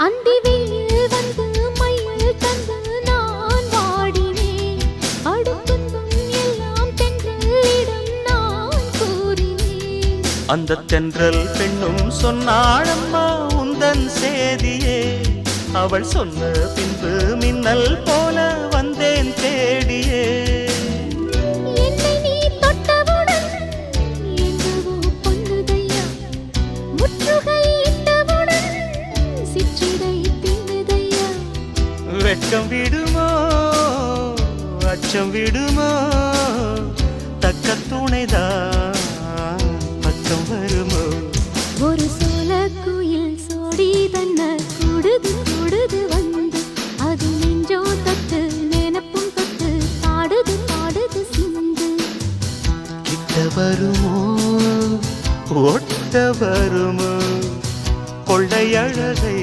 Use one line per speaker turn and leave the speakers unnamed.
அந்தி வெயில் வந்து மயில் தந்து நான் வாடினேன். அடுத்துன்பம் எல்லாம் தென்றலிடம் நான் கூறினேன்.
அந்த தென்றல் பெண்ணும் சொன்னாளம்மா உந்தன் சேதியே. அவள் சொன்ன பின்பு மின்னல் போல வந்தேன் தேடியே.
என்னை நீ தொட்டவுடன் எங்கவோ பொன்னுதையா. முற்றுகை இட்டவுடன் சிற்றிடை தின்னுதையா.
வெட்கம் விடுமோ அச்சம் விடுமோ தக்க துணைதான் பக்கம் வருமோ.
ஒரு சோல குயில் சோடி தன்ன கூடுது கூடுது வந்து. அது நெஞ்சோ தொட்டு நினப்பும் தொட்டு பாடுது பாடுது சிந்து.
கிட்ட வருமோ ஒட்ட வருமோ